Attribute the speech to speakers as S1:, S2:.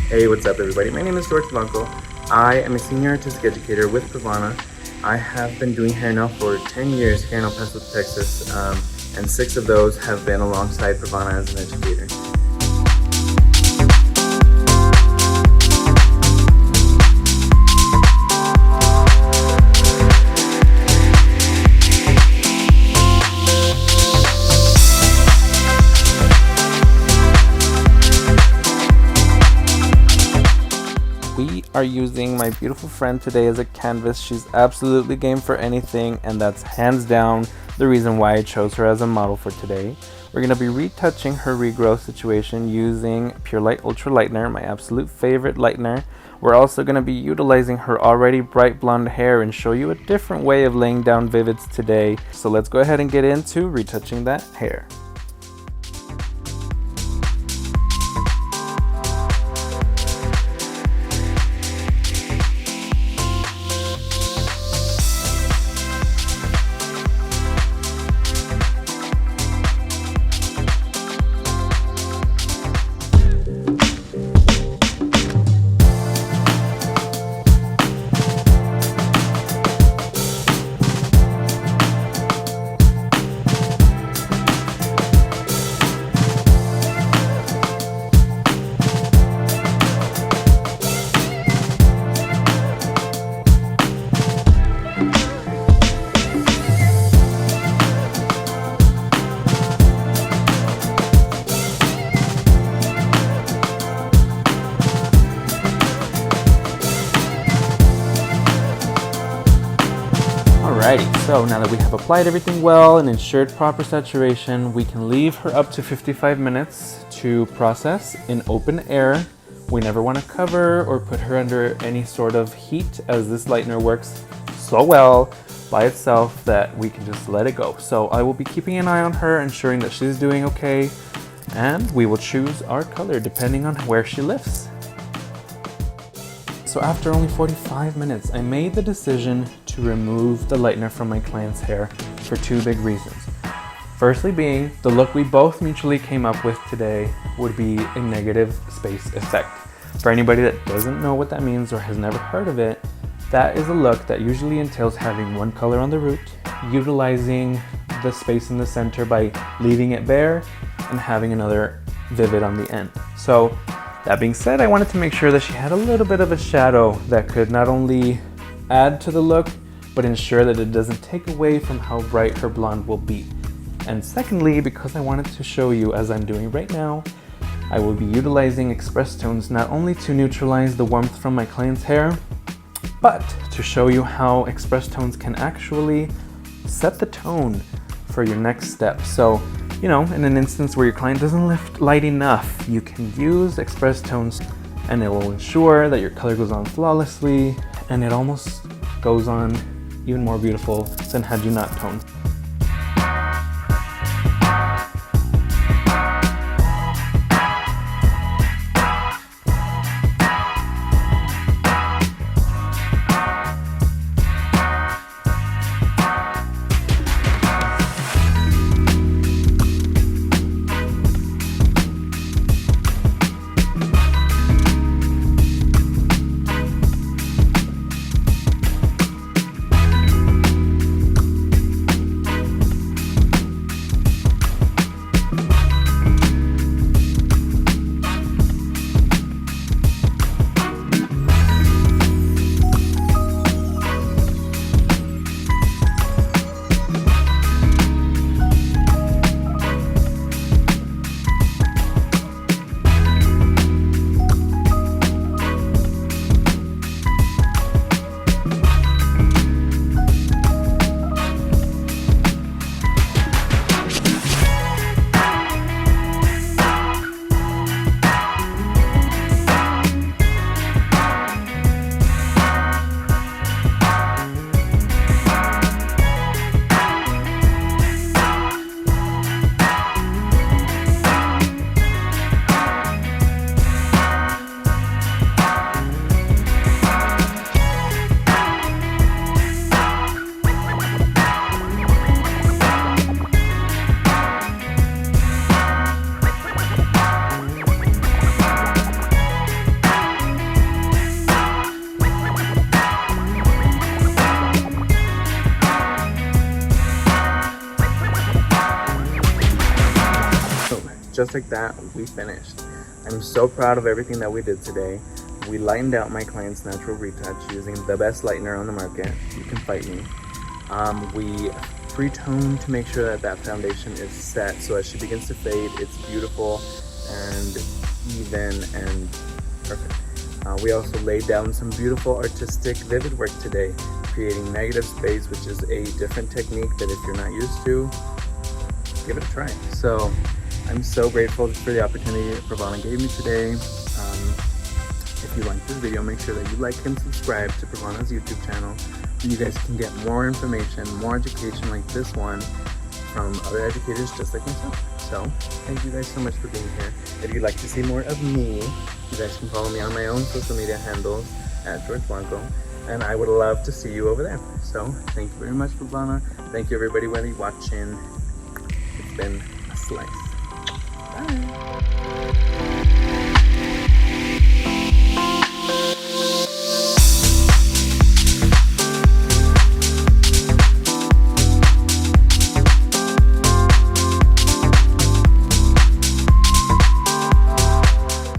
S1: Hey, what's up everybody? My name is Blanco. I am a senior artistic educator with PRAVANA. I have been doing hair now for 10 years here in El Paso, Texas, and 6 of those have been alongside PRAVANA as an educator. We are using my beautiful friend today as a canvas. She's absolutely game for anything, and that's hands down the reason why I chose her as a model for today. We're going to be retouching her regrowth situation using Pure Light Ultra Lightener, my absolute favorite lightener. We're also going to be utilizing her already bright blonde hair and show you a different way of laying down VIVIDS today. So let's go ahead and get into retouching that hair. Alrighty, so now that we have applied everything well and ensured proper saturation, we can leave her up to 55 minutes to process in open air. We never want to cover or put her under any sort of heat, as this lightener works so well by itself that we can just let it go. So I will be keeping an eye on her, ensuring that she's doing okay, and we will choose our color depending on where she lives. So after only 45 minutes, I made the decision to remove the lightener from my client's hair for 2 big reasons. Firstly being, the look we both mutually came up with today would be a negative space effect. For anybody that doesn't know what that means or has never heard of it, that is a look that usually entails having one color on the root, utilizing the space in the center by leaving it bare, and having another vivid on the end. So that being said, I wanted to make sure that she had a little bit of a shadow that could not only add to the look, but ensure that it doesn't take away from how bright her blonde will be. And secondly, because I wanted to show you, as I'm doing right now, I will be utilizing express tones not only to neutralize the warmth from my client's hair, but to show you how express tones can actually set the tone for your next step. So, you know, in an instance where your client doesn't lift light enough, you can use express tones and it will ensure that your color goes on flawlessly, and it almost goes on even more beautiful than had you not toned. just like that, we finished. I'm so proud of everything that we did today. We lightened out my client's natural retouch using the best lightener on the market. You can fight me. We pre-toned to make sure that that foundation is set, so as she begins to fade, it's beautiful and even and perfect. We also laid down some beautiful artistic vivid work today, creating negative space, which is a different technique that if you're not used to, give it a try. So I'm so grateful for the opportunity that Pravana gave me today. If you like this video, make sure that you like and subscribe to Pravana's YouTube channel, where you guys can get more information, more education like this one from other educators just like myself. So thank you guys so much for being here. If you'd like to see more of me, you guys can follow me on my own social media handles at George Blanco, and I would love to see you over there. So thank you very much, Pravana. Thank you everybody whether you're watching. It's been a slice. Bye.